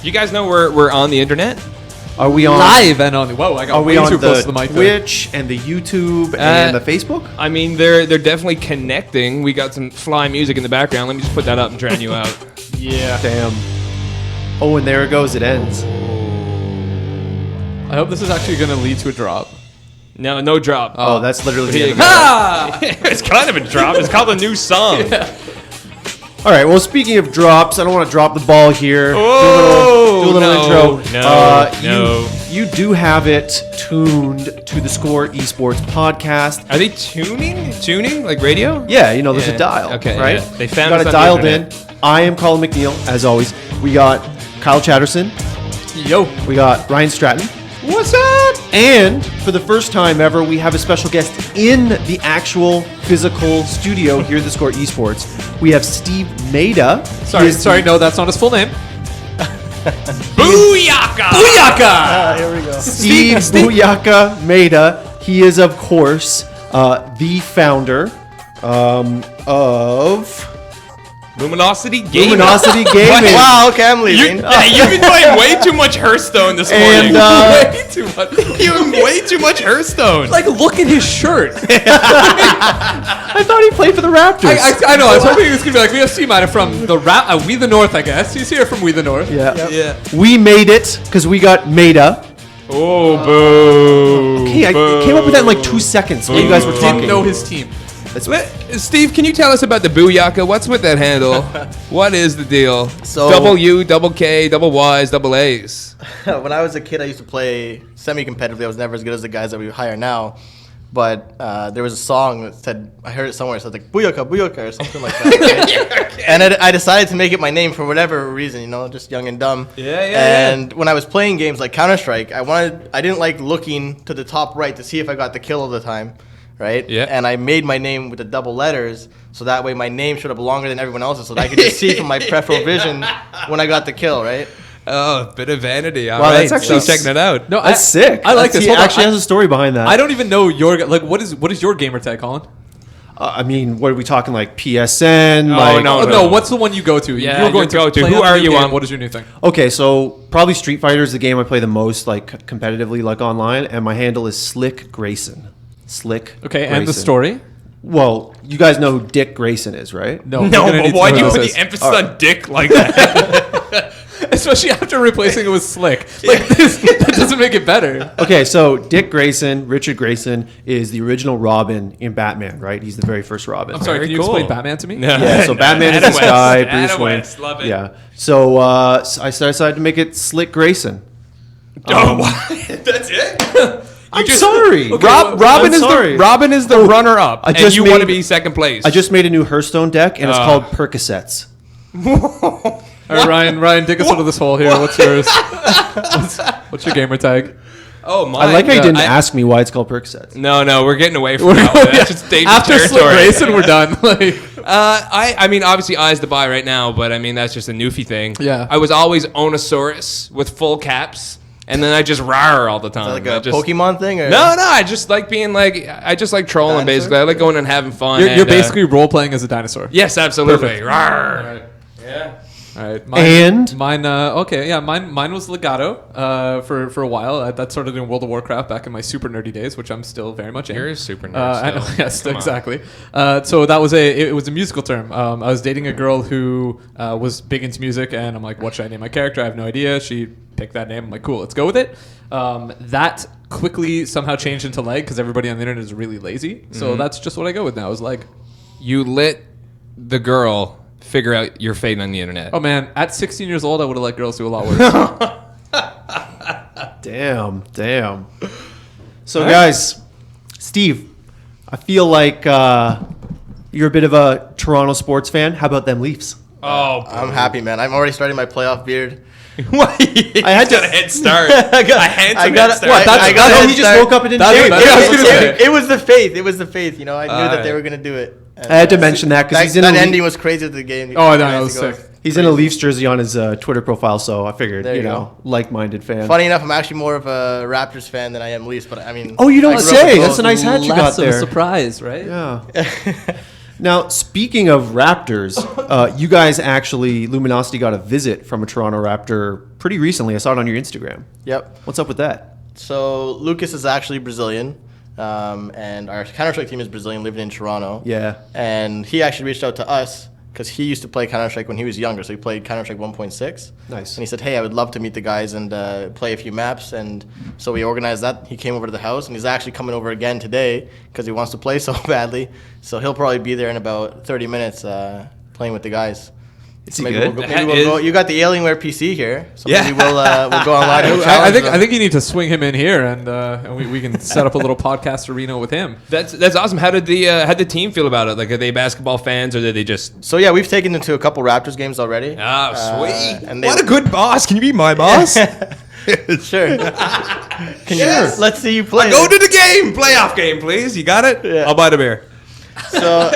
You guys know we're on the internet? Are we on live and on? Whoa, I got way too close to the mic. Twitch and the YouTube and the Facebook? I mean, they're definitely connecting. We got some fly music in the background. Let me just put that up and drown you out. Yeah. Damn. Oh, and there it goes. It ends. I hope this is actually going to lead to a drop. No drop. Oh, that's literally the end of it. It's kind of a drop. It's called a new song. Yeah. All right. Well, speaking of drops, I don't want to drop the ball here. Oh, do a little intro. No. You do have it tuned to the SCORE Esports podcast. Are they tuning like radio? Yeah, there's a dial. Okay, right? yeah. They found got us it on dialed the in. internet. I am Colin McNeil, as always. We got Kyle Chatterson. Yo. We got Ryan Stratton. What's up? And for the first time ever, we have a special guest in the actual physical studio here at the SCORE Esports. We have Steve Maida. Sorry, no, that's not his full name. Booyaka! Booyaka! Here we go. Steve Buyaka Maida. He is, of course, the founder of Luminosity Gaming. Luminosity Gaming. Wow, okay, I'm leaving. You've been playing way too much Hearthstone this morning. And Way too much. You're way too much Hearthstone. Like, look at his shirt. I thought he played for the Raptors. I know. I was hoping he was going to be like, we have Steve Maida from the We the North, I guess. He's here from We the North. Yeah. Yeah. We made it because we got Maida. Oh, boo. Hey, I came up with that in like 2 seconds while you guys were talking. Didn't know his team. Steve, can you tell us about the Booyaka? What's with that handle? What is the deal? So- double U, double K, double Y's, double A's. When I was a kid, I used to play semi-competitively. I was never as good as the guys that we hire now. But there was a song that said, I heard it somewhere, it said like, Booyaka, Booyaka, or something like that. Right? Okay. And I decided to make it my name for whatever reason, just young and dumb. Yeah. And when I was playing games like Counter-Strike, I didn't like looking to the top right to see if I got the kill all the time. Right? Yeah. And I made my name with the double letters, so that way my name showed up longer than everyone else's, so that I could just see from my peripheral vision when I got the kill, right? Oh, bit of vanity. All Wow, right, that's actually so checking it out. No, That's sick. I like this. He Hold on. actually has a story behind that. I don't even know what is your gamer tag, Colin? I mean, what are we talking, like PSN? no. What's the one you go to? Yeah, You're going your go-to. play Who on the are new you game. on? What is your new thing? Okay, so probably Street Fighter is the game I play the most, like competitively, like online, and my handle is Slick Grayson. Slick. Okay, Grayson. and the story? Well, you guys know who Dick Grayson is, right? No, But why do you put this? the emphasis on dick like that? Especially after replacing it with Slick. Like that doesn't make it better. Okay, so Dick Grayson, Richard Grayson, is the original Robin in Batman, right? He's the very first Robin. I'm sorry, Very can you cool. explain Batman to me? Yeah, so Batman is Adam this West. guy, Adam Bruce Wayne. West, love it. Yeah. So I decided to make it Slick Grayson. Oh, what? That's it? I'm sorry. Okay, sorry. Robin is the runner-up, I and just you want to made- be second place. I just made a new Hearthstone deck, and it's called Percocets. All right, Ryan, dig us out of this hole here. What's yours? What's your gamer tag? Oh my! I like how you didn't ask me why it's called Percocets. No, we're getting away from that one. That's just dangerous After Slick territory. Grayson, we're done. Like, I mean, obviously, eyes to buy right now, but I mean, that's just a newfie thing. Yeah. I was always Onosaurus with full caps, and then I just rawr all the time. Like a I just, Pokemon thing? Or? No, I just like being like, I just like trolling, Dinosaur? basically. I like going and having fun. you're and, basically role playing as a dinosaur. yes, absolutely. Perfect. Rawr. Yeah. All right. And? mine. Mine was Legato. For a while. That started in World of Warcraft back in my super nerdy days, which I'm still very much in. You're a super nerd. I know, still. yes, Come on. exactly. So that was it was a musical term. I was dating a girl who was big into music, and I'm like, what should I name my character? I have no idea. She picked that name. I'm like, cool, let's go with it. That quickly somehow changed into Leg because everybody on the internet is really lazy. So that's just what I go with now is Leg. You let the girl figure out your fate on the internet. Oh man, at 16 years old, I would have let girls do a lot worse. Damn. So, guys, Steve, I feel like you're a bit of a Toronto sports fan. How about them Leafs? Oh, I'm happy, man. I'm already starting my playoff beard. I had to- got a head start. I got head start. What? I got a Oh, head he just start. woke up and didn't That's change. what- I was gonna say. It was the faith. It was the faith. I knew that they Alright. were going to do it. And, I had to mention that because that ending was crazy at the game. Oh, I know, it was sick. he's in a Leafs jersey on his Twitter profile, so I figured, There you like-minded fan. Funny enough, I'm actually more of a Raptors fan than I am Leafs, but I mean. Oh, you don't I grew up say. with That's a both. nice hat you got there. surprise, right? Yeah. Now, speaking of Raptors, you guys actually, Luminosity got a visit from a Toronto Raptor pretty recently. I saw it on your Instagram. Yep. What's up with that? So Lucas is actually Brazilian, and our Counter-Strike team is Brazilian, living in Toronto. Yeah. And he actually reached out to us because he used to play Counter-Strike when he was younger. So he played Counter-Strike 1.6. Nice. And he said, hey, I would love to meet the guys and play a few maps. And so we organized that. He came over to the house, and he's actually coming over again today because he wants to play so badly. So he'll probably be there in about 30 minutes playing with the guys. Is he Maybe good? we'll go. You got the Alienware PC here, so Yeah. maybe we'll go online. And I challenge them. think you need to swing him in here, and we can set up a little podcast arena with him. That's awesome. How did the team feel about it? Like, are they basketball fans, or did they just? So yeah, we've taken them to a couple Raptors games already. Oh, sweet! and they- What a good boss! Can you be my boss? Sure. Yes. Let's see you play. Go to the game, playoff game, please. You got it? Yeah. I'll buy the beer. So,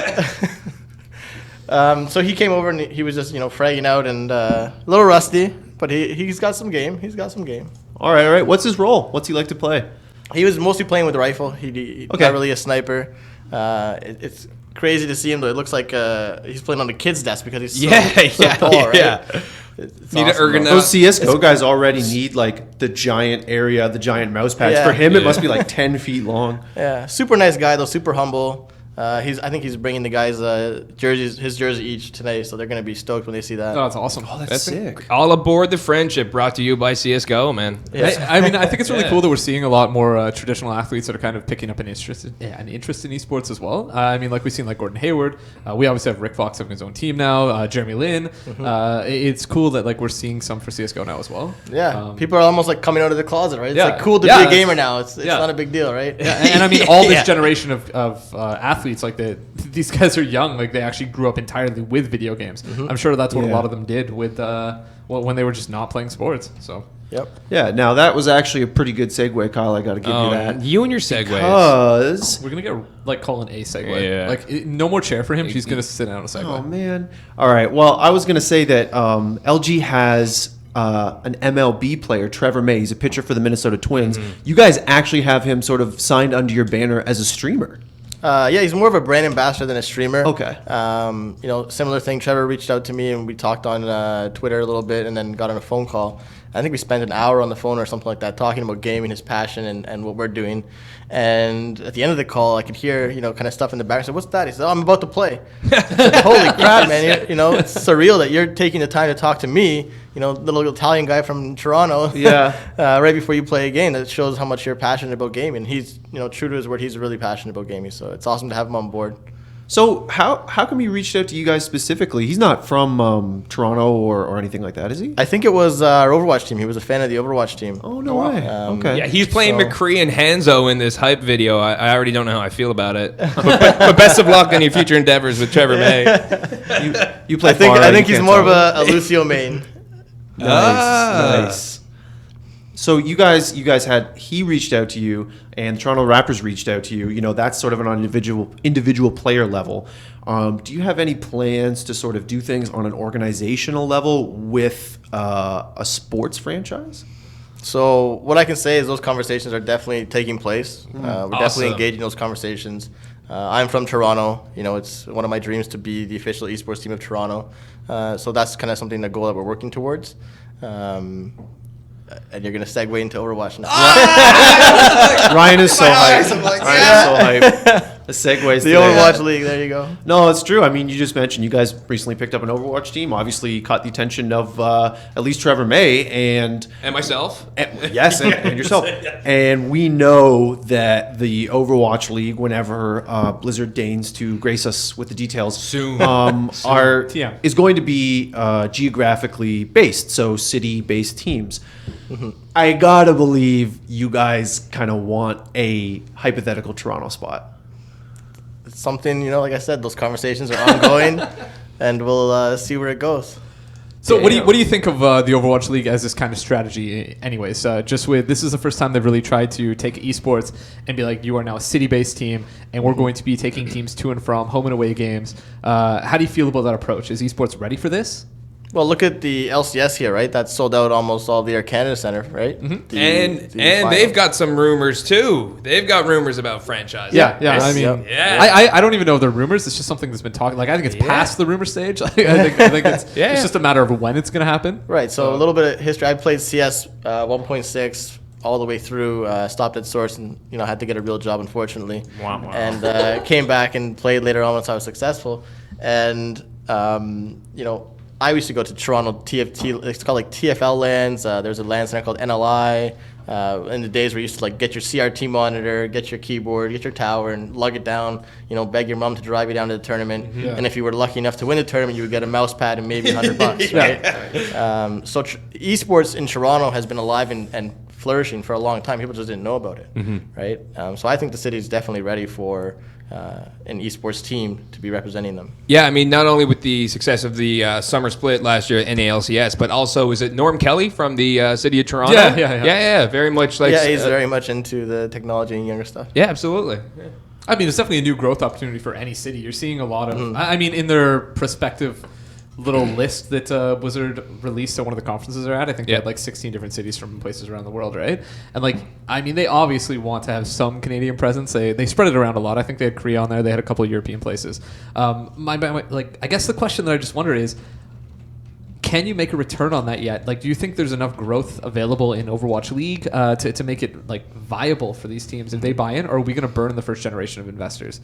so he came over and he was just fragging out and a little rusty, but he's got some game. He's got some game. All right. What's his role? What's he like to play? He was mostly playing with the rifle. He's Okay. not really a sniper. It's crazy to see him though. It looks like he's playing on the kid's desk because he's so tall, right? yeah. It's Need to awesome, ergonomize. though. Those CSGO guys already need like the giant area, the giant mouse pads. Yeah. For him, it Yeah. must be like 10 feet long. Yeah, super nice guy though, super humble. I think he's bringing the guys his jersey each tonight, so they're gonna be stoked when they see that. Oh, that's awesome. That's sick. All aboard the friendship brought to you by CS:GO, man. Yeah. I mean, I think it's really Yeah. cool that we're seeing a lot more traditional athletes that are kind of picking up an interest in esports as well. I mean, like we've seen like Gordon Hayward. We obviously have Rick Fox having his own team now. Jeremy Lin. It's cool that like we're seeing some for CS:GO now as well. Yeah, people are almost like coming out of the closet, right? It's yeah. like cool to Yeah, be a that's- gamer now. It's yeah. not a big deal, right? Yeah, and I mean, all this Yeah. generation of athletes, like these guys are young. Like they actually grew up entirely with video games. I'm sure that's what a Yeah. lot of them did with when they were just not playing sports. So Yep. Yeah, now that was actually a pretty good segue, Kyle. I got to give you that. You and your segues. Because, we're gonna get like Colin a segue. Yeah. Like no more chair for him. He's gonna sit down a segue. oh man. All right. Well, I was going to say that LG has an MLB player, Trevor May. He's a pitcher for the Minnesota Twins. You guys actually have him sort of signed under your banner as a streamer. Yeah, he's more of a brand ambassador than a streamer. Okay. Similar thing. Trevor reached out to me and we talked on Twitter a little bit, and then got on a phone call. I think we spent an hour on the phone or something like that, talking about gaming, his passion, and what we're doing. And at the end of the call, I could hear kind of stuff in the back. I said, "What's that?" He said, "Oh, I'm about to play." I said, holy crap, man! It's surreal that you're taking the time to talk to me, little Italian guy from Toronto. Yeah. Right before you play a game. That shows how much you're passionate about gaming. He's true to his word. He's really passionate about gaming. So it's awesome to have him on board. So how come he reached out to you guys specifically? He's not from Toronto or anything like that, is he? I think it was our Overwatch team. He was a fan of the Overwatch team. Oh, no way. Okay. Yeah, he's playing So- McCree and Hanzo in this hype video. I already don't know how I feel about it. but best of luck on your future endeavors with Trevor May. You play I think Pharah, you he's can't more of tell. a Lucio main. Nice. So you guys he reached out to you, and Toronto Raptors reached out to you. That's sort of on an individual player level. Do you have any plans to sort of do things on an organizational level with a sports franchise? So what I can say is those conversations are definitely taking place. We're definitely Awesome. engaged in those conversations. I'm from Toronto. It's one of my dreams to be the official esports team of Toronto. So that's kind of something, the goal that we're working towards. And you're going to segue into Overwatch now. Ryan is so hyped. Ryan is so hyped. The segues. The today. Overwatch League, there you go. No, it's true. I mean, you just mentioned you guys recently picked up an Overwatch team. Obviously, caught the attention of at least Trevor May and myself. yes, and yourself. And we know that the Overwatch League, whenever Blizzard deigns to grace us with the details, Soon. TM. is going to be geographically based, so city-based teams. I gotta believe you guys kind of want a hypothetical Toronto spot. It's something, like I said, those conversations are ongoing, and we'll see where it goes. So what do you think of the Overwatch League as this kind of strategy? Anyways, just with this is the first time they've really tried to take esports and be like, you are now a city-based team, and we're going to be taking teams to and from home and away games. How do you feel about that approach? Is esports ready for this? Well, look at the LCS here, right? That sold out almost all the Air Canada Center, right? Mm-hmm. And final. they've got some rumors too. They've got rumors about franchises. Yeah. Yes. I mean, Yeah. I don't even know if they're rumors. It's just something that's been talking. Like I think it's past the rumor stage. Like, I think it's it's just a matter of when it's going to happen. Right. So a little bit of history. I played CS 1.6 all the way through. Stopped at Source, and had to get a real job, unfortunately. Wow. And came back and played later on once I was successful. And I used to go to Toronto TFT. It's called like TFL lands. There's a LAN center called NLI. In the days where you used to like get your CRT monitor, get your keyboard, get your tower, and lug it down. Beg your mom to drive you down to the tournament. Yeah. And if you were lucky enough to win the tournament, you would get a mouse pad and maybe $100, right? So esports in Toronto has been alive and flourishing for a long time. People just didn't know about it, right? So I think the city is definitely ready for an esports team to be representing them. Yeah, I mean, not only with the success of the summer split last year at NALCS, but also, is it Norm Kelly from the city of Toronto? Yeah, very much like... Yeah, he's very much into the technology and younger stuff. Yeah, absolutely. Yeah. I mean, it's definitely a new growth opportunity for any city. You're seeing a lot of... I mean, in their prospective little list that Blizzard released at one of the conferences they're at, I think they had like 16 different cities from places around the world, right? And like, I mean, they obviously want to have some Canadian presence. They spread it around a lot. I think they had Korea on there. They had a couple of European places. I guess the question that I just wonder is, can you make a return on that yet? Like, do you think there's enough growth available in Overwatch League to make it like viable for these teams if they buy in, or are we going to burn the first generation of investors?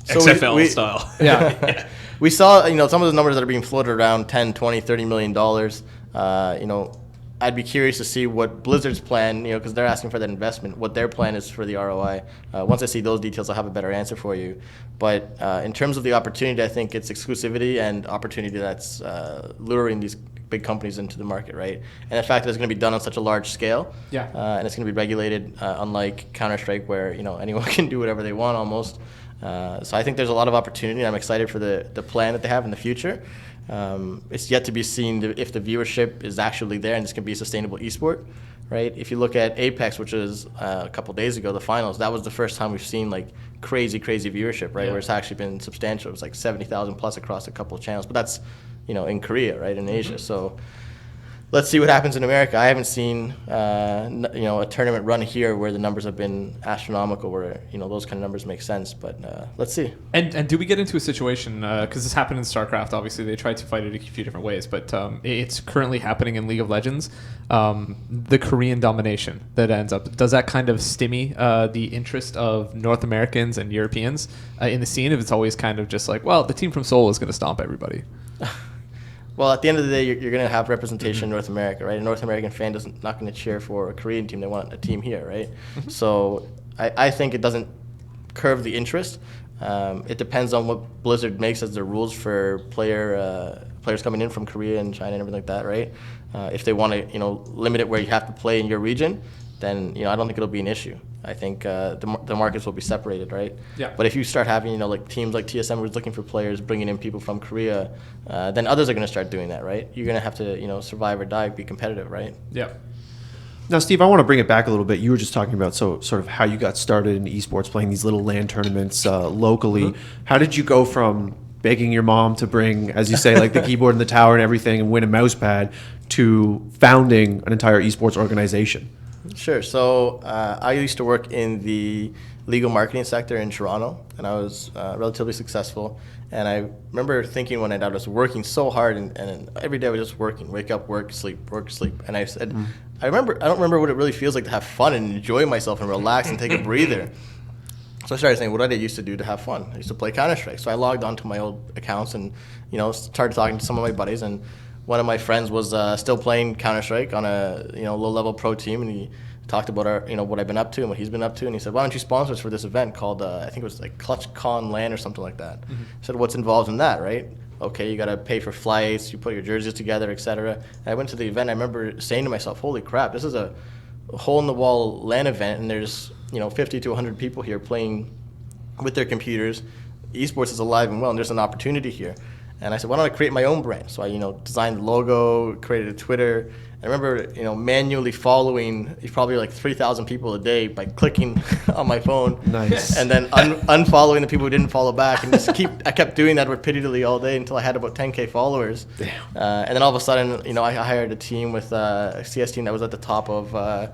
So XFL style. Yeah. We saw, some of the numbers that are being floated around 10, 20, $30 million. I'd be curious to see what Blizzard's plan, because they're asking for that investment, what their plan is for the ROI. Once I see those details, I'll have a better answer for you. But in terms of the opportunity, I think it's exclusivity and opportunity that's luring these big companies into the market, right? And the fact that it's going to be done on such a large scale, and it's going to be regulated, unlike Counter-Strike, where anyone can do whatever they want almost. So I think there's a lot of opportunity. I'm excited for the plan that they have in the future. It's yet to be seen if the viewership is actually there and this can be a sustainable esport, right? If you look at Apex, which was a couple days ago, the finals, that was the first time we've seen like crazy viewership, right? Where it's actually been substantial. It was like 70,000 plus across a couple of channels, but that's in Korea, right, in Asia. So let's see what happens in America. I haven't seen a tournament run here where the numbers have been astronomical, where those kind of numbers make sense. But let's see. And do we get into a situation, because this happened in StarCraft, obviously they tried to fight it a few different ways, but it's currently happening in League of Legends, the Korean domination that ends up, does that kind of stymie the interest of North Americans and Europeans in the scene, if it's always kind of just like, well, the team from Seoul is going to stomp everybody? Well, at the end of the day, you're going to have representation in North America, right? A North American fan not going to cheer for a Korean team. They want a team here, right? So I think it doesn't curb the interest. It depends on what Blizzard makes as their rules for players coming in from Korea and China and everything like that, right? If they want to, limit it where you have to play in your region, then I don't think it'll be an issue. I think the markets will be separated, right? Yeah. But if you start having like teams like TSM who's looking for players, bringing in people from Korea, then others are going to start doing that, right? You're going to have to survive or die, be competitive, right? Yeah. Now, Steve, I want to bring it back a little bit. You were just talking about sort of how you got started in esports, playing these little LAN tournaments locally. How did you go from begging your mom to bring, as you say, like the keyboard and the tower and everything and win a mouse pad to founding an entire esports organization? Sure. So I used to work in the legal marketing sector in Toronto, and I was relatively successful. And I remember thinking one night I was working so hard, and every day I was just working, wake up, work, sleep. And I said, I don't remember what it really feels like to have fun and enjoy myself and relax and take a breather. So I started saying, what did I used to do to have fun? I used to play Counter-Strike. So I logged onto my old accounts and started talking to some of my buddies, and one of my friends was still playing Counter-Strike on a low-level pro team, and he talked about what I've been up to and what he's been up to, and he said, why don't you sponsor us for this event called I think it was like ClutchCon LAN or something like that. I said, what's involved in that, right? Okay, you got to pay for flights, you put your jerseys together, etc. And I went to the event. I remember saying to myself, holy crap, this is a hole-in-the-wall LAN event, and there's 50 to 100 people here playing with their computers. Esports is alive and well, and there's an opportunity here. And I said, why don't I create my own brand? So I, designed the logo, created a Twitter. I remember, manually following probably like 3,000 people a day by clicking on my phone. Nice. And then unfollowing the people who didn't follow back, and I kept doing that repeatedly all day until I had about 10K followers. Damn. And then all of a sudden, I hired a team with a CS team that was at the top of, I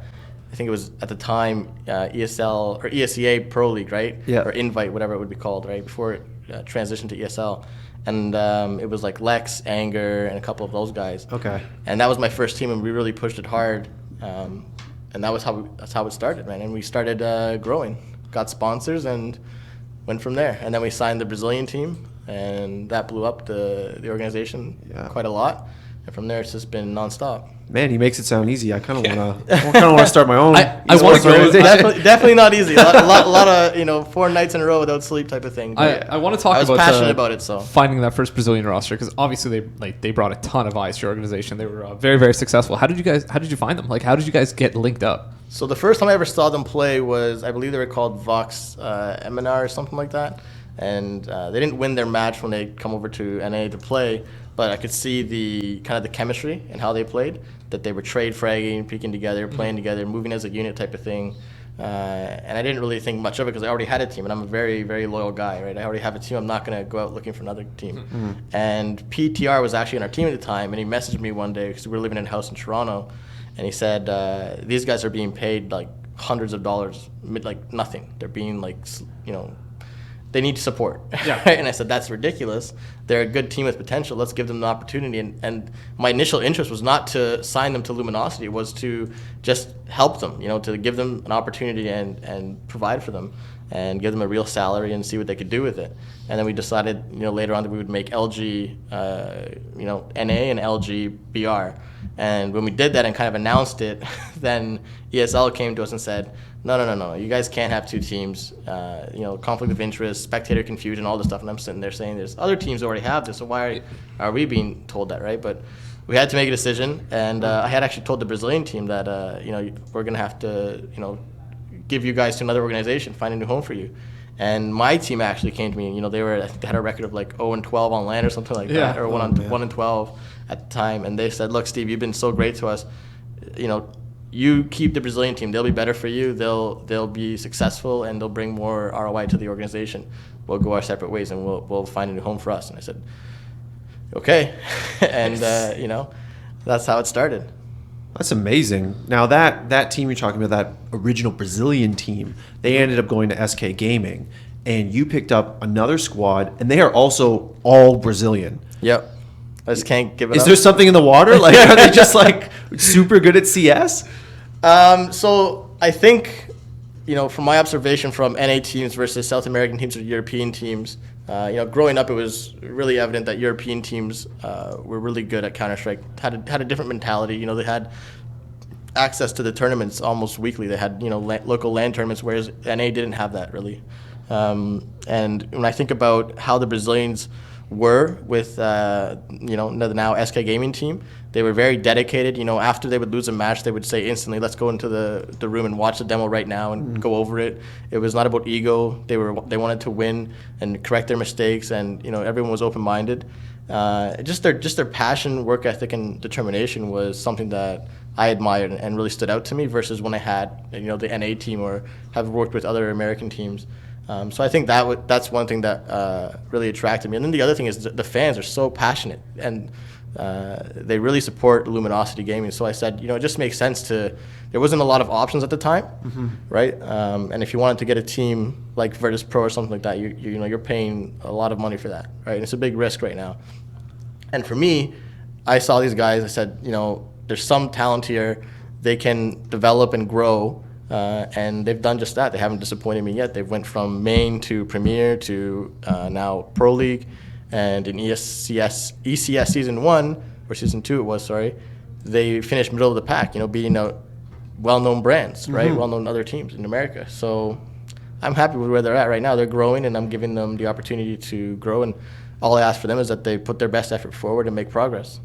think it was at the time ESL or ESEA Pro League, right? Yeah. Or Invite, whatever it would be called, right? Before it transitioned to ESL. And it was like Lex, Anger, and a couple of those guys. Okay. And that was my first team, and we really pushed it hard. And that's how it started, man. And we started growing, got sponsors, and went from there. And then we signed the Brazilian team, and that blew up the organization quite a lot. And from there, it's just been nonstop. Man, he makes it sound easy. I kind of want to start my own. I want to go. Definitely not easy. A lot of 4 nights in a row without sleep type of thing. I want to talk about. I was passionate about it. So finding that first Brazilian roster, because obviously they brought a ton of eyes to your organization. They were very, very successful. How did you find them? Like, how did you guys get linked up? So the first time I ever saw them play was, I believe they were called Vox Eminar or something like that. And they didn't win their match when they come over to NA to play, but I could see the kind of the chemistry and how they played, that they were trade fragging, peeking together, playing together, moving as a unit type of thing. And I didn't really think much of it because I already had a team, and I'm a very, very loyal guy, right? I already have a team. I'm not going to go out looking for another team. Mm-hmm. And PTR was actually on our team at the time, and he messaged me one day because we were living in a house in Toronto, and he said, these guys are being paid like hundreds of dollars, like nothing. They're being like, they need support. Yeah. And I said, that's ridiculous. They're a good team with potential. Let's give them the opportunity. And my initial interest was not to sign them to Luminosity. It was to just help them, to give them an opportunity and provide for them and give them a real salary and see what they could do with it. And then we decided, later on that we would make LG, NA and LG BR. And when we did that and kind of announced it, then ESL came to us and said, no, you guys can't have 2 teams, conflict of interest, spectator confusion, all this stuff. And I'm sitting there saying there's other teams that already have this, so why are we being told that, right? But we had to make a decision, and I had actually told the Brazilian team that, we're going to have to, give you guys to another organization, find a new home for you. And my team actually came to me, and, they had a record of like 0-12 on LAN or something like that, or 1-12 at the time. And they said, look, Steve, you've been so great to us, you keep the Brazilian team. They'll be better for you. They'll be successful, and they'll bring more ROI to the organization. We'll go our separate ways, and we'll find a new home for us. And I said, okay. And, that's how it started. That's amazing. Now, that team you're talking about, that original Brazilian team, they ended up going to SK Gaming, and you picked up another squad, and they are also all Brazilian. Yep. I just can't give it up. Is there something in the water? Like, are they just like super good at CS? So I think, from my observation from NA teams versus South American teams or European teams, growing up, it was really evident that European teams were really good at Counter-Strike, had a different mentality. They had access to the tournaments almost weekly. They had, local LAN tournaments, whereas NA didn't have that really. And when I think about how the Brazilians were with, the now SK Gaming team, they were very dedicated. After they would lose a match, they would say instantly, let's go into the room and watch the demo right now and go over it. It was not about ego. They wanted to win and correct their mistakes, and everyone was open-minded. Just their passion, work ethic, and determination was something that I admired and really stood out to me versus when I had the NA team or have worked with other American teams. So I think that's one thing that really attracted me. And then the other thing is the fans are so passionate, and they really support Luminosity Gaming. So I said, it just makes sense there wasn't a lot of options at the time, right? And if you wanted to get a team like Virtus Pro or something like that, you're paying a lot of money for that, right? And it's a big risk right now. And for me, I saw these guys, I said, there's some talent here. They can develop and grow. And they've done just that. They haven't disappointed me yet. They've went from main to Premier to now Pro League, and in ECS Season 1, or Season 2 it was, sorry, they finished middle of the pack, beating out well-known brands, right? Well-known other teams in America. So I'm happy with where they're at right now. They're growing, and I'm giving them the opportunity to grow, and all I ask for them is that they put their best effort forward and make progress.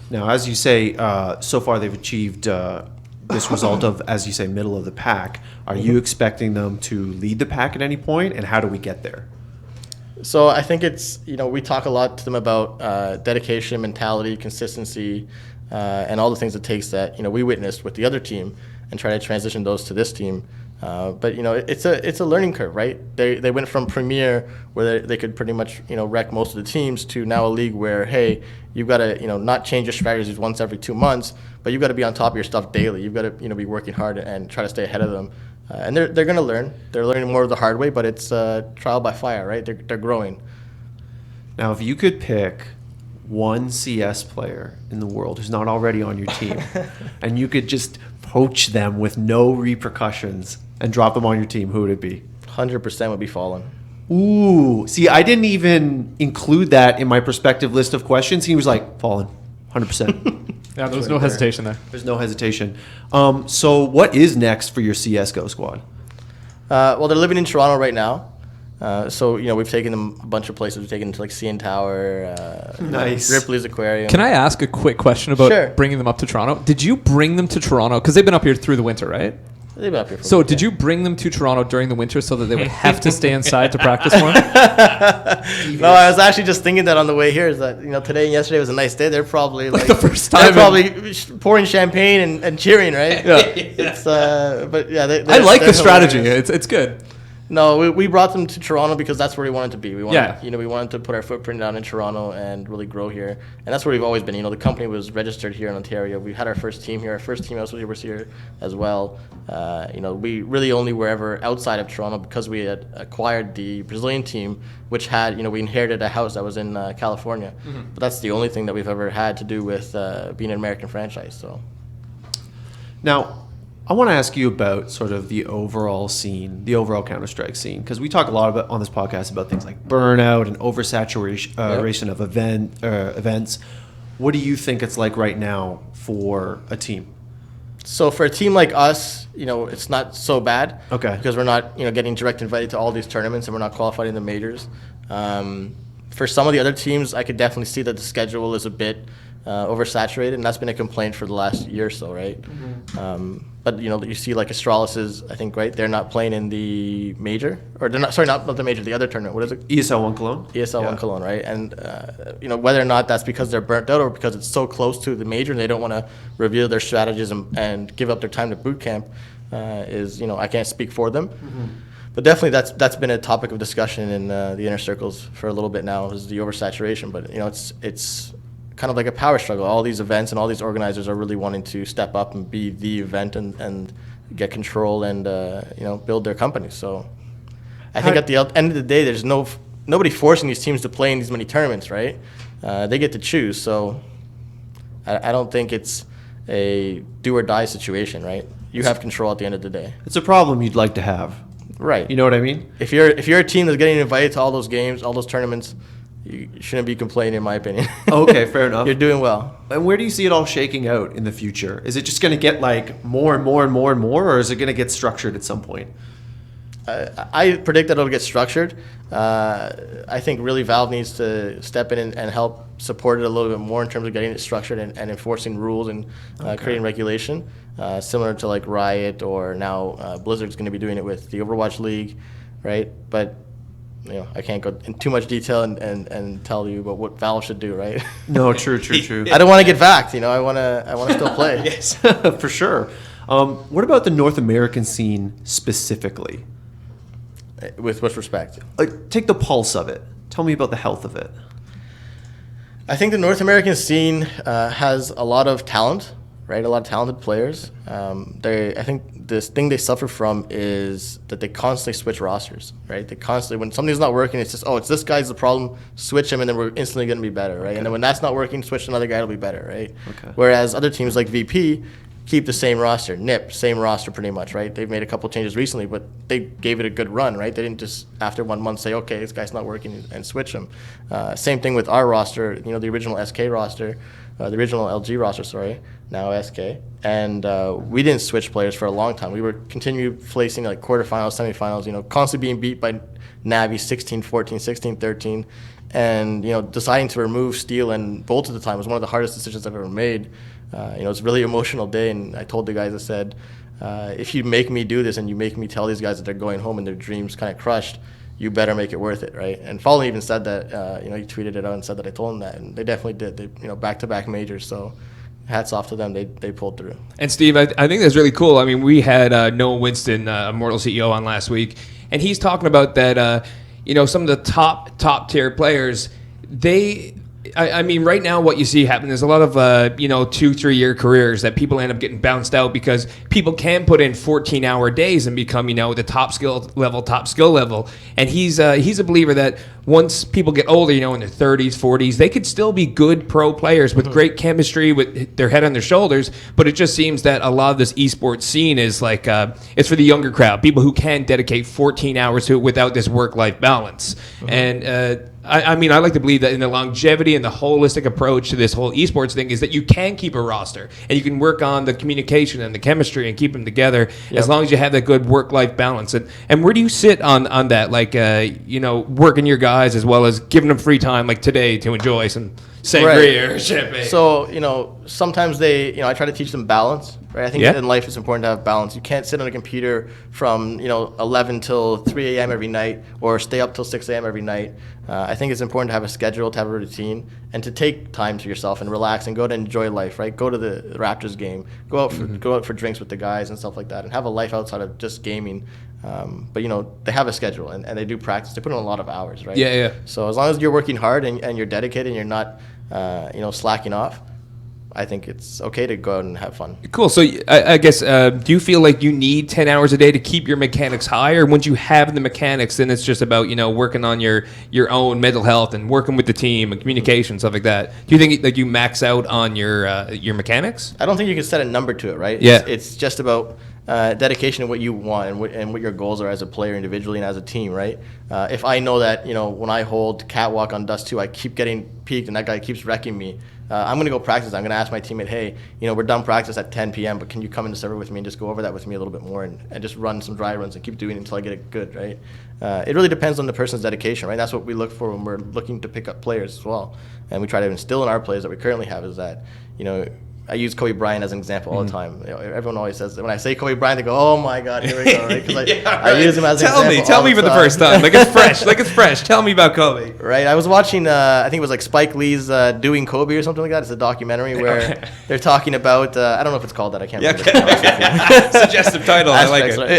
Now, as you say, so far they've achieved this result of, as you say, middle of the pack. Are you expecting them to lead the pack at any point, and how do we get there? So I think it's, we talk a lot to them about dedication, mentality, consistency, and all the things it takes that, we witnessed with the other team and try to transition those to this team. But it's a learning curve, right? They went from Premier, where they could pretty much wreck most of the teams, to now a league where, hey, you've got to not change your strategies once every 2 months, but you've got to be on top of your stuff daily. You've got to be working hard and try to stay ahead of them. And they're going to learn. They're learning more the hard way, but it's trial by fire, right? They're growing. Now, if you could pick one CS player in the world who's not already on your team, and you could just poach them with no repercussions and drop them on your team, who would it be? 100% would be Fallen. Ooh, see, I didn't even include that in my prospective list of questions. He was like, Fallen, 100%. Yeah, there was no hesitation there. There's no hesitation. So what is next for your CSGO squad? Well, they're living in Toronto right now. So, we've taken them a bunch of places. We've taken them to like CN Tower, Nice. Ripley's Aquarium. Can I ask a quick question about Sure. bringing them up to Toronto? Did you bring them to Toronto? Because they've been up here through the winter, right? They've been up here for So a bit, did you bring them to Toronto during the winter so that they would have to stay inside to practice more? No, I was actually just thinking that on the way here. Is that today and yesterday was a nice day. They're probably like the first they're time probably pouring champagne and cheering, right? Yeah. It's but yeah, I like the they're strategy. hilarious. It's good. No, we brought them to Toronto because that's where we wanted to be. We wanted, Yeah. we wanted to put our footprint down in Toronto and really grow here, and that's where we've always been. The company was registered here in Ontario. We had our first team here. Our first team also was here as well. We really only were ever outside of Toronto because we had acquired the Brazilian team, which had, we inherited a house that was in California. Mm-hmm. But that's the only thing that we've ever had to do with being an American franchise. So, Now, I want to ask you about sort of the overall scene, the overall Counter-Strike scene, because we talk a lot about on this podcast about things like burnout and oversaturation of events. What do you think it's like right now for a team? So for a team like us, it's not so bad. Okay. Because we're not, getting direct invited to all these tournaments and we're not qualified in the majors. For some of the other teams, I could definitely see that the schedule is a bit oversaturated, and that's been a complaint for the last year or so, right? Mm-hmm. But you see like Astralis I think, right? They're not playing in the major, or they're not. Sorry, not the major. The other tournament. What is it? ESL One Cologne. ESL One Cologne, right? And whether or not that's because they're burnt out or because it's so close to the major and they don't want to reveal their strategies and give up their time to boot camp, I can't speak for them. Mm-hmm. But definitely that's been a topic of discussion in the inner circles for a little bit now, is the oversaturation. But it's kind of like a power struggle. All these events and all these organizers are really wanting to step up and be the event and get control and build their companies. So I think at the end of the day, there's nobody forcing these teams to play in these many tournaments, right? They get to choose. So I don't think it's a do or die situation, right? You have control at the end of the day. It's a problem you'd like to have. Right. You know what I mean? If you're a team that's getting invited to all those games, all those tournaments, you shouldn't be complaining, in my opinion. Okay, fair enough. You're doing well. And where do you see it all shaking out in the future? Is it just going to get like more and more and more and more, or is it going to get structured at some point? I predict that it'll get structured. I think really Valve needs to step in and help support it a little bit more in terms of getting it structured and enforcing rules and creating regulation, similar to like Riot, or now Blizzard's going to be doing it with the Overwatch League, right? But I can't go in too much detail and tell you about what Valve should do, right? No, true. I don't want to get vaxxed, I want to still play. Yes, for sure. What about the North American scene specifically? With what respect? Take the pulse of it. Tell me about the health of it. I think the North American scene has a lot of talent, right? A lot of talented players. I think this thing they suffer from is that they constantly switch rosters, right? They constantly, when something's not working, it's just, it's this guy's the problem, switch him, and then we're instantly going to be better, right? Okay. And then when that's not working, switch another guy, it'll be better, right? Okay. Whereas other teams like VP keep the same roster. NIP, same roster pretty much, right? They've made a couple changes recently, but they gave it a good run, right? They didn't just, after 1 month, say, okay, this guy's not working, and switch him. Same thing with our roster, the original SK roster, the original LG roster, sorry, now SK. And we didn't switch players for a long time. We were continuing placing like quarterfinals, semifinals, constantly being beat by Navi 16-14, 16-13. And, deciding to remove Steel and Bolt at the time was one of the hardest decisions I've ever made. It was a really emotional day, and I told the guys, I said, if you make me do this and you make me tell these guys that they're going home and their dreams kind of crushed, you better make it worth it, right? And Fallen even said that, he tweeted it out and said that I told him that, and they definitely did. They, back-to-back majors, so hats off to them. They pulled through. And Steve, I think that's really cool. I mean, we had Noah Winston, Immortal CEO, on last week, and he's talking about that, some of the top tier players, I mean, right now what you see happen is a lot of, 2-3 year careers that people end up getting bounced out because people can put in 14-hour days and become, the top skill level. And he's a believer that once people get older, in their 30s, 40s, they could still be good pro players with great chemistry, with their head on their shoulders. But it just seems that a lot of this esports scene is like, it's for the younger crowd, people who can dedicate 14 hours to it without this work-life balance. And, I mean, I like to believe that in the longevity and the holistic approach to this whole esports thing is that you can keep a roster and you can work on the communication and the chemistry and keep them together as long as you have that good work-life balance. And where do you sit on that? Like, working your guys as well as giving them free time like today to enjoy some sangria or champagne. So, sometimes I try to teach them balance, right? I think in life it's important to have balance. You can't sit on a computer from, 11 till 3 a.m. every night or stay up till 6 a.m. every night. I think it's important to have a schedule, to have a routine, and to take time to yourself and relax and go to enjoy life, right? Go to the Raptors game, go out for drinks with the guys and stuff like that, and have a life outside of just gaming. But they have a schedule and they do practice. They put in a lot of hours, right? Yeah. So as long as you're working hard and you're dedicated and you're not, slacking off, I think it's okay to go out and have fun. Cool. So I guess, do you feel like you need 10 hours a day to keep your mechanics high? Or once you have the mechanics, then it's just about, working on your own mental health and working with the team and communication, stuff like that? Do you think that you max out on your mechanics? I don't think you can set a number to it, right? Yeah. It's just about dedication and what you want and what your goals are as a player individually and as a team, right? If I know that, when I hold Catwalk on Dust 2, I keep getting peaked and that guy keeps wrecking me, I'm going to go practice. I'm going to ask my teammate, hey, we're done practice at 10 p.m., but can you come in the server with me and just go over that with me a little bit more and just run some dry runs and keep doing it until I get it good, right? It really depends on the person's dedication, right? That's what we look for when we're looking to pick up players as well. And we try to instill in our players that we currently have is that, I use Kobe Bryant as an example all the time. Everyone always says that when I say Kobe Bryant, they go, "Oh my God, here we go!" Right? Because I use him as an example. Tell me for the first time, like it's fresh. Tell me about Kobe. Right. I was watching, I think it was like Spike Lee's Doing Kobe or something like that. It's a documentary where they're talking about. I don't know if it's called that. I can't remember. Suggestive title. I like it. Right?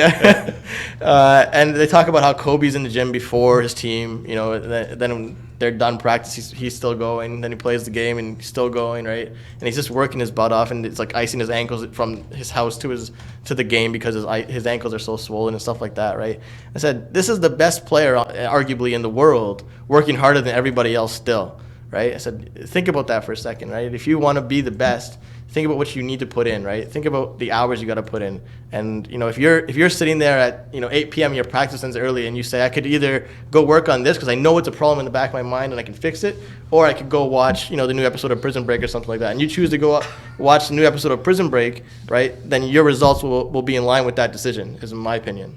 Yeah. And they talk about how Kobe's in the gym before his team. Then they're done practice, he's still going. Then he plays the game and he's still going, right? And he's just working his butt off, and it's like icing his ankles from his house to the game because his ankles are so swollen and stuff like that, right? I said, this is the best player, arguably, in the world, working harder than everybody else still, right? I said, think about that for a second, right? If you want to be the best, think about what you need to put in, right? Think about the hours you got to put in. And, if you're sitting there at, 8 p.m. and your practice ends early and you say, I could either go work on this because I know it's a problem in the back of my mind and I can fix it, or I could go watch, the new episode of Prison Break or something like that, and you choose to go up, watch the new episode of Prison Break, right? Then your results will be in line with that decision, is my opinion.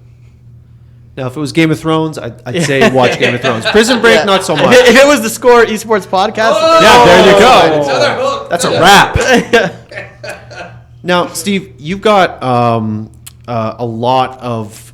Now, if it was Game of Thrones, I'd say watch Game of Thrones. Prison Break, not so much. If it was theScore esports podcast, there you go. It's another hook. That's a wrap. Now, Steve, you've got a lot of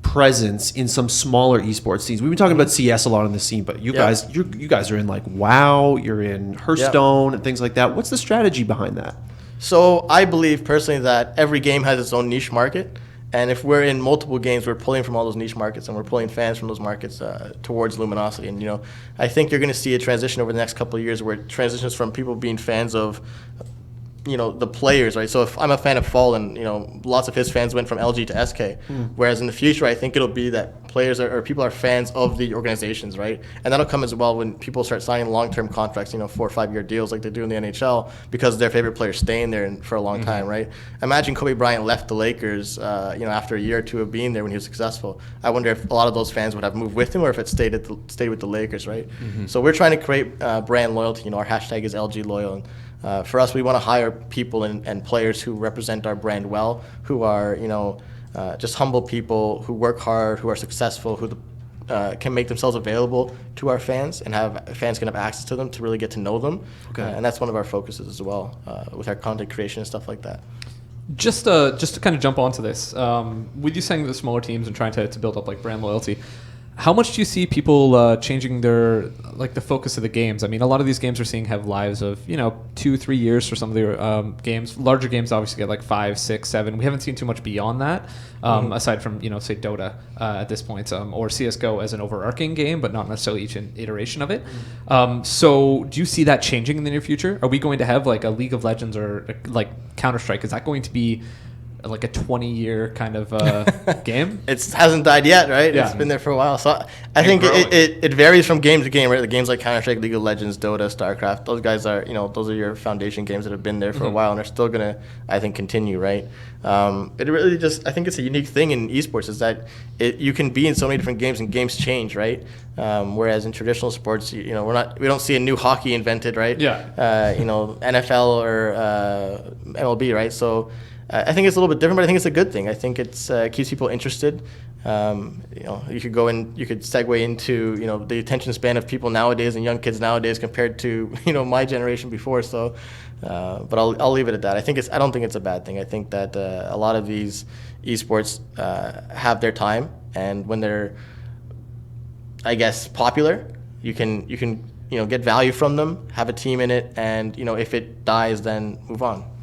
presence in some smaller esports scenes. We've been talking about CS a lot on the scene, but you guys are in like WoW, you're in Hearthstone and things like that. What's the strategy behind that? So I believe personally that every game has its own niche market. And if we're in multiple games, we're pulling from all those niche markets and we're pulling fans from those markets towards Luminosity. And, I think you're going to see a transition over the next couple of years where it transitions from people being fans of, the players, right? So if I'm a fan of Fallen, lots of his fans went from LG to SK. Whereas in the future, I think it'll be that players or people are fans of the organizations, right? And that'll come as well when people start signing long-term contracts, 4 or 5 year deals like they do in the NHL because their favorite players staying there for a long time, right? Imagine Kobe Bryant left the Lakers, after a year or two of being there when he was successful. I wonder if a lot of those fans would have moved with him or if it stayed with the Lakers, right? So we're trying to create brand loyalty. Our hashtag is LG Loyal. For us, we want to hire people and players who represent our brand well, who are, just humble people, who work hard, who are successful, who can make themselves available to our fans and fans can have access to them to really get to know them. Okay. And that's one of our focuses as well with our content creation and stuff like that. Just to kind of jump onto this, with you saying the smaller teams and trying to build up like brand loyalty, How much do you see people changing their the focus of the games? I mean, a lot of these games we're seeing have lives of 2-3 years for some of the games. Larger games obviously get like 5, 6, 7. We haven't seen too much beyond that, aside from say Dota at this point, or CS:GO as an overarching game, but not necessarily each iteration of it. So, do you see that changing in the near future? Are we going to have like a League of Legends or like Counter-Strike? Is that going to be like a 20-year kind of game? It hasn't died yet, right? Yeah. It's been there for a while. So I think it varies from game to game, right? The games like Counter-Strike, League of Legends, Dota, StarCraft, those guys are, those are your foundation games that have been there for a while, and they're still going to, I think, continue, right? It really I think it's a unique thing in esports is that you can be in so many different games and games change, right? Whereas in traditional sports, we don't see a new hockey invented, right? Yeah. NFL or MLB, right? So I think it's a little bit different, but I think it's a good thing. I think it's keeps people interested. You could segue into the attention span of people nowadays and young kids nowadays compared to my generation before. So, but I'll leave it at that. I don't think it's a bad thing. I think that a lot of these esports have their time, and when they're, I guess, popular, you can get value from them, have a team in it, and if it dies, then move on.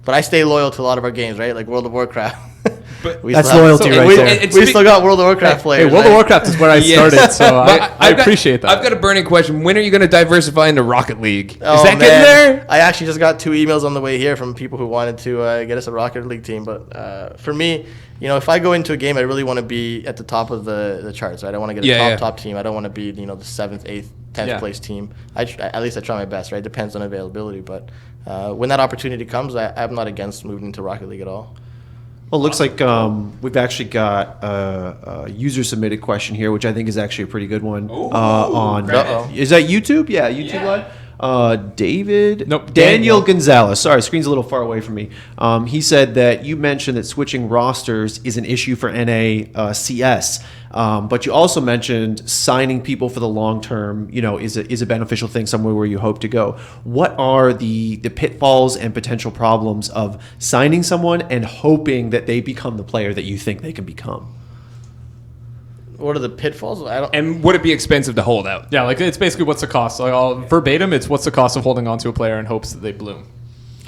But I stay loyal to a lot of our games, right? Like World of Warcraft. But that's loyalty right there. We still got World of Warcraft players. Hey, World of Warcraft is where I started, so I appreciate that. I've got a burning question. When are you going to diversify into Rocket League? Is getting that there? I actually just got 2 emails on the way here from people who wanted to get us a Rocket League team. But for me, if I go into a game, I really want to be at the top of the charts, right? I want to get a top team. I don't want to be, the 7th, 8th, 10th place team. At least I try my best, right? Depends on availability. But when that opportunity comes, I'm not against moving into Rocket League at all. Well, it looks like we've actually got a user-submitted question here, which I think is actually a pretty good one. Is that YouTube? Yeah, YouTube Live. Daniel Gonzalez. Sorry, screen's a little far away from me. He said that you mentioned that switching rosters is an issue for NACS, but you also mentioned signing people for the long term. Is a beneficial thing somewhere where you hope to go. What are the pitfalls and potential problems of signing someone and hoping that they become the player that you think they can become? What are the pitfalls? And would it be expensive to hold out? Yeah, it's basically what's the cost. Verbatim, it's what's the cost of holding on to a player in hopes that they bloom.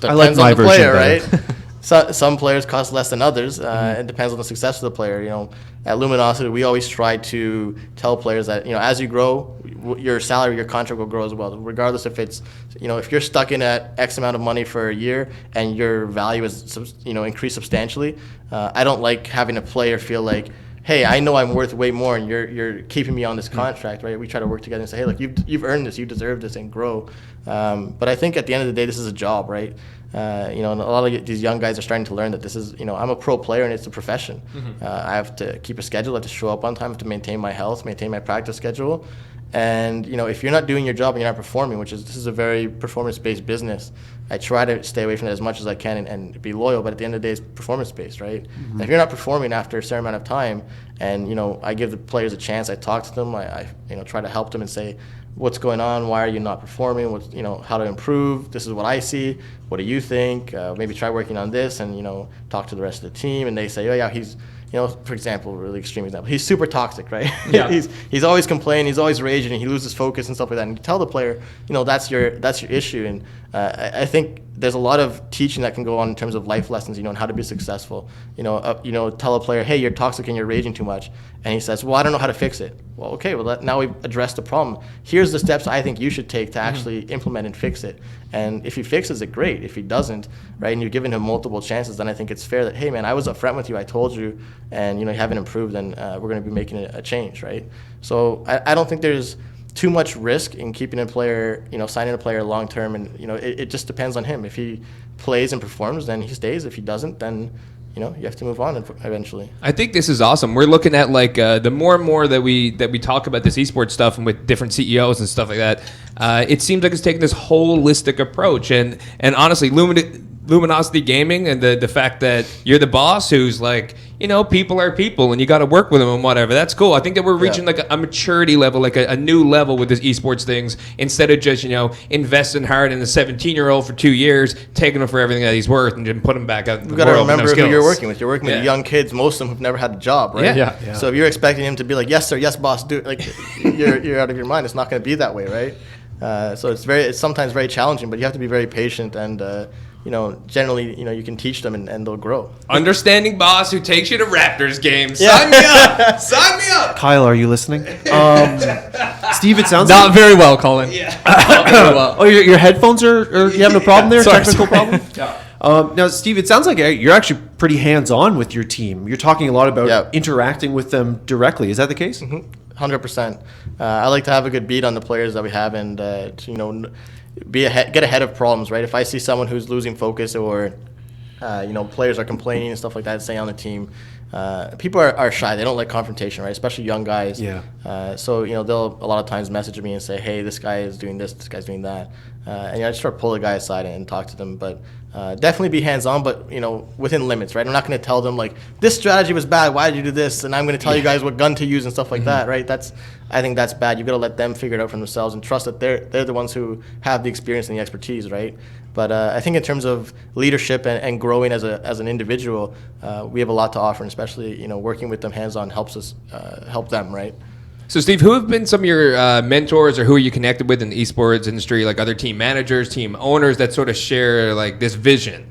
I like my version player, better. Right? Some players cost less than others. It depends on the success of the player. At Luminosity, we always try to tell players that as you grow, your salary, your contract will grow as well. Regardless if it's if you're stuck in at X amount of money for a year and your value is increased substantially. I don't like having a player feel like, hey, I know I'm worth way more, and you're keeping me on this contract, right? We try to work together and say, hey, look, you've earned this, you deserve this, and grow. But I think at the end of the day, this is a job, right? And a lot of these young guys are starting to learn that this is, I'm a pro player and it's a profession. I have to keep a schedule, I have to show up on time, I have to maintain my health, maintain my practice schedule. And if you're not doing your job and you're not performing, this is a very performance-based business, I try to stay away from it as much as I can and be loyal. But at the end of the day, it's performance-based, right? And if you're not performing after a certain amount of time, and I give the players a chance, I talk to them, I try to help them and say, what's going on? Why are you not performing? What's how to improve? This is what I see. What do you think? Maybe try working on this, and talk to the rest of the team. And they say, oh yeah, he's. For example, really extreme example, he's super toxic, right? Yeah. he's always complaining, he's always raging, and he loses focus and stuff like that. And you tell the player, that's your issue. And I think there's a lot of teaching that can go on in terms of life lessons, and how to be successful. Tell a player, hey, you're toxic and you're raging too much, and he says, well, I don't know how to fix it. Well, okay, now we've addressed the problem. Here's the steps I think you should take to actually implement and fix it. And if he fixes it, great. If he doesn't, right, and you've given him multiple chances, then I think it's fair that, hey, man, I was upfront with you. I told you, and you haven't improved, then we're going to be making a change, right? So I don't think there's too much risk in keeping a player, signing a player long term, and it just depends on him. If he plays and performs, then he stays. If he doesn't, then you have to move on eventually. I think this is awesome. We're looking at the more and more that we talk about this esports stuff and with different CEOs and stuff like that. It seems like it's taking this holistic approach, and honestly, Luminosity Gaming and the fact that you're the boss who's like, you know, people are people and you got to work with them and whatever. That's cool. I think that we're reaching like a maturity level, like a new level with this esports things, instead of just, you know, investing hard in a 17-year-old for 2 years, taking him for everything that he's worth and then put him back out in the You've got to world with no remember who you're skills. working with. You're working with young kids, most of them who've never had a job, right? Yeah. So if you're expecting him to be like, yes, sir, yes, boss, do it, like, you're out of your mind. It's not going to be that way, right? So it's sometimes very challenging, but you have to be very patient and, you know, generally, you know, you can teach them and they'll grow. Understanding boss who takes you to Raptors games. Sign me up. Sign me up. Kyle, are you listening? Steve, it sounds Not like... very well, Colin. Yeah. Not very well. Oh, your headphones are you having a problem there? Sorry, Technical sorry. problem? Now, Steve, it sounds like you're actually pretty hands-on with your team. You're talking a lot about interacting with them directly. Is that the case? 100%. I like to have a good beat on the players that we have and, to, you know, get ahead of problems, right? If I see someone who's losing focus or, you know, players are complaining and stuff like that, say on the team, people are shy. They don't like confrontation, right? Especially young guys. Yeah. So, you know, they'll a lot of times message me and say, hey, this guy is doing this guy's doing that. And you know, I just sort of pull the guy aside and talk to them. But definitely be hands-on, but, you know, within limits, right? I'm not going to tell them, like, this strategy was bad. Why did you do this? And I'm going to tell you guys what gun to use and stuff like that, right? I think that's bad. You've got to let them figure it out for themselves and trust that they're the ones who have the experience and the expertise, right? But I think in terms of leadership and growing as an individual, we have a lot to offer, and especially, you know, working with them hands-on helps us help them, right? So, Steve, who have been some of your mentors, or who are you connected with in the esports industry, like other team managers, team owners that sort of share like this vision?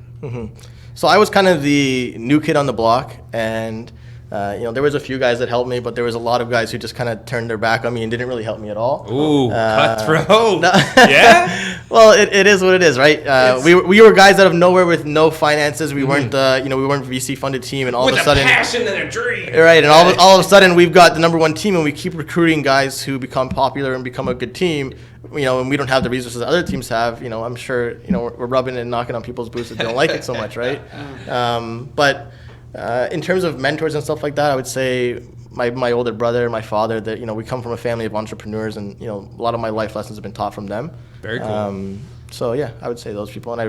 So I was kind of the new kid on the block, and you know, there was a few guys that helped me, but there was a lot of guys who just kind of turned their back on me and didn't really help me at all. Ooh, cutthroat. Yeah? Well, it is what it is, right? We were guys out of nowhere with no finances. We weren't, you know, we weren't a VC funded team, and all With of a sudden, passion and a dream. right? And all of a sudden, we've got the #1 team, and we keep recruiting guys who become popular and become a good team. You know, and we don't have the resources that other teams have. You know, I'm sure, you know, we're rubbing and knocking on people's boots that don't like it so much, right? But in terms of mentors and stuff like that, I would say my older brother, my father, that, you know, we come from a family of entrepreneurs, and, you know, a lot of my life lessons have been taught from them. Very cool. So yeah, I would say those people, and I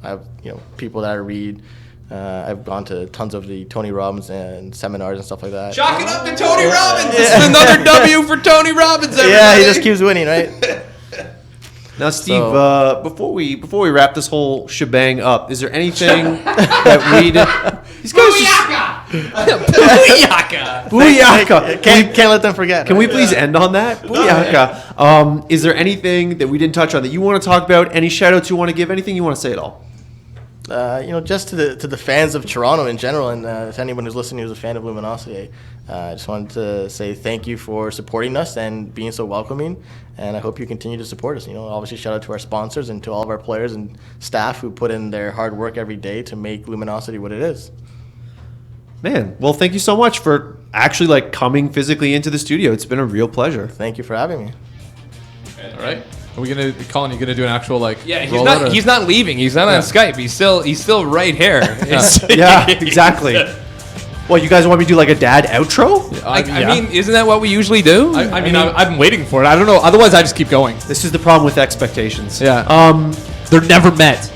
have, you know, people that I read. I've gone to tons of the Tony Robbins and seminars and stuff like that. Chalk it up to Tony Robbins. This is another W for Tony Robbins, everybody. Yeah, he just keeps winning, right? Now, Steve, before we wrap this whole shebang up, is there anything that we did? These guys Booyaka! Booyaka! Can't let them forget. Can we please end on that? Booyaka. Is there anything that we didn't touch on that you want to talk about? Any shout outs you want to give? Anything you want to say at all? You know, just to the fans of Toronto in general, and to anyone who's listening who's a fan of Luminosity, I just wanted to say thank you for supporting us and being so welcoming, and I hope you continue to support us. You know, obviously shout out to our sponsors and to all of our players and staff who put in their hard work every day to make Luminosity what it is. Man, well, thank you so much for actually like coming physically into the studio. It's been a real pleasure. Thank you for having me. All right. Are we gonna, Colin? You gonna do an actual like? Yeah, he's rollout, not. or? He's not leaving. He's not on Skype. He's still right here. Yeah, exactly. What, you guys want me to do like a dad outro? I mean, isn't that what we usually do? I mean, I've been waiting for it. I don't know. Otherwise, I just keep going. This is the problem with expectations. Yeah. They're never met.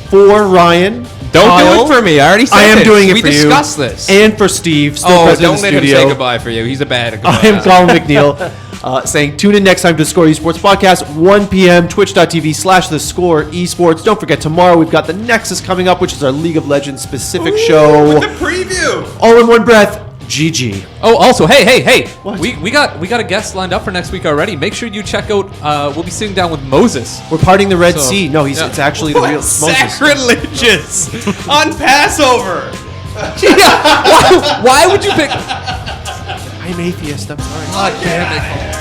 For Ryan, Don't Kyle, do it for me. I already said I am this. doing it we for you. discussed this. And for Steve, still Oh, present in don't the let him studio. say goodbye for you. He's a bad guy. I am Colin McNeil, saying tune in next time to Score Esports Podcast, 1 p.m., twitch.tv/theScore Esports. Don't forget, tomorrow we've got the Nexus coming up, which is our League of Legends specific show. With the preview. All in one breath, GG. Oh, also, hey! What? We got a guest lined up for next week already. Make sure you check out. We'll be sitting down with Moses. We're parting the Red So, Sea. No, yeah. it's actually the real Moses. Sacrilegious on Passover. Why would you pick? I'm atheist. I'm sorry. God damn it.